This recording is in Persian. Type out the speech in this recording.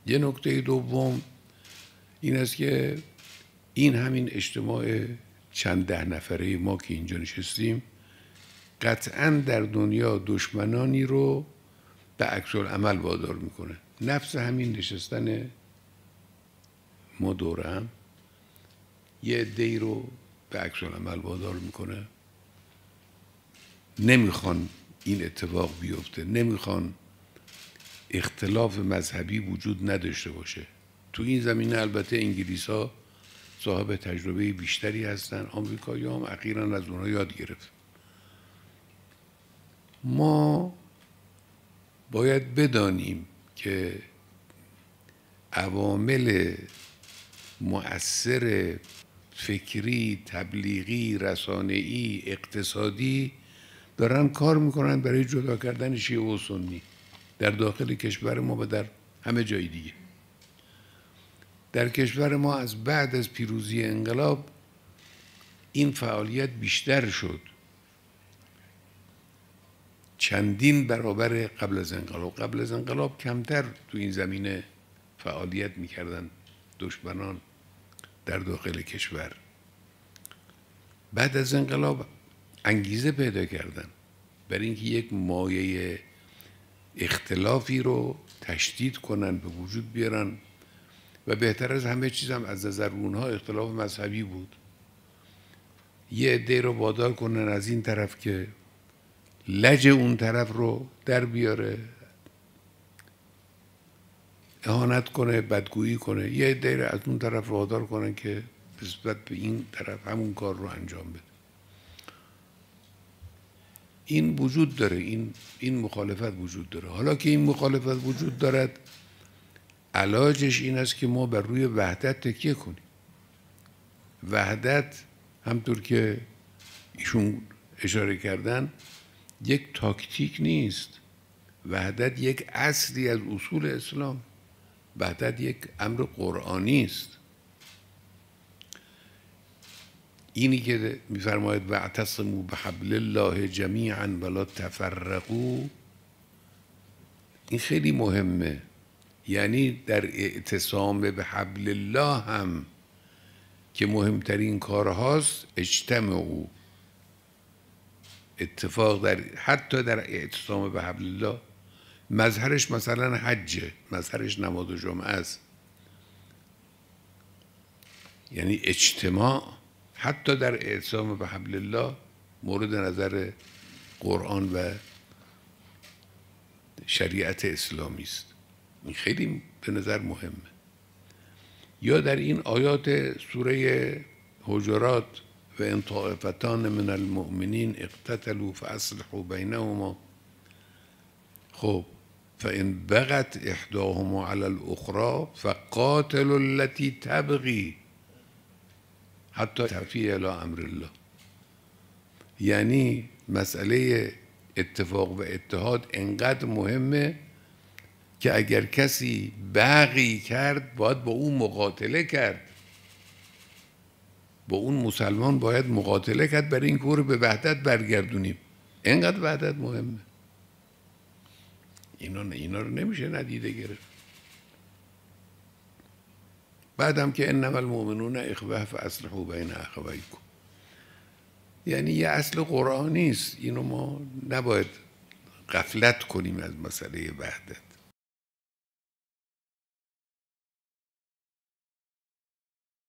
یه نکته دوم این است که این همین اجتماع چند ده نفره ما که اینجا نشستیم قطعاً در دنیا دشمنانی رو به عکس العمل وادار میکنه. نفس همین نشستن ما دوره هم یه عده‌ای رو به عکس العمل وادار میکنه. نمیخوان این اتفاق بیفته، نمیخوان اختلاف مذهبی وجود نداشته باشه. تو این زمینه البته انگلیس‌ها صاحب تجربه بیشتری هستن، آمریکایی‌ها هم اخیراً از اونها یاد گرفت. ما باید بدانیم که عوامل مؤثر فکری، تبلیغی، رسانه‌ای، اقتصادی دارن کار میکنن برای جدا کردن شیعه و سنی در داخل کشور ما و در همه جای دیگه. در کشور ما از بعد از پیروزی انقلاب این فعالیت بیشتر شد، چندین برابر قبل از انقلاب. قبل از انقلاب کمتر تو این زمینه فعالیت میکردن دشمنان در داخل کشور. بعد از انقلاب انگیزه پیدا کردن برای اینکه یک مایه اختلافی رو تشدید کنن، به وجود بیارن و بهتر از همه چیز هم از نظر اونها اختلاف مذهبی بود. یه عده رو وادار کنن از این طرف که لج اون طرف رو در بیاره، اهانت کنه، بدگویی کنه. یه عده رو از اون طرف وادار کنن که نسبت به این طرف همون کار رو انجام بده. این وجود داره، این مخالفت وجود داره. حالا که این مخالفت وجود دارد، علاجش این است که ما بر روی وحدت تکیه کنیم. وحدت همطور که ایشون اشاره کردن یک تاکتیک نیست. وحدت یک اصلی از اصول اسلام، وحدت یک امر قرآنی است. اینی که میفرماید واعتصموا بحبل الله جمیعا ولا تفرقوا، این خیلی مهمه. یعنی در اعتصام به حبل الله هم که مهمترین کارهاست اجتمعوا، اتفاق در حتی در اعتصام به حبل الله مظهرش مثلا حجه، مظهرش نماز جمعه است. یعنی اجتماع حتی در اعتصام به حبل الله مورد نظر قرآن و شریعت اسلامی است. این خیلی به نظر مهمه. یا در این آیات سوره حجرات و ان طائفتان من المؤمنین اقتتلوا فاصلحوا بینهما، خب فان بغت احداهما علی الاخرى فقاتلوا التي تبغي حتی تفیء الی امر الله. یعنی مسئله اتفاق و اتحاد انقدر مهمه که اگر کسی بغی کرد باید با اون مقاتله کرد، با اون مسلمان باید مقاتله کرد برای این کار به وحدت برگردونیم. اینقدر وحدت مهمه. اینا رو نمیشه ندیده گرفت. بعدم که انما المؤمنون اخوه فاصلحوا بین اخویکم، یعنی یه اصل قرآنی است. اینو ما نباید غفلت کنیم از مسئله وحدت.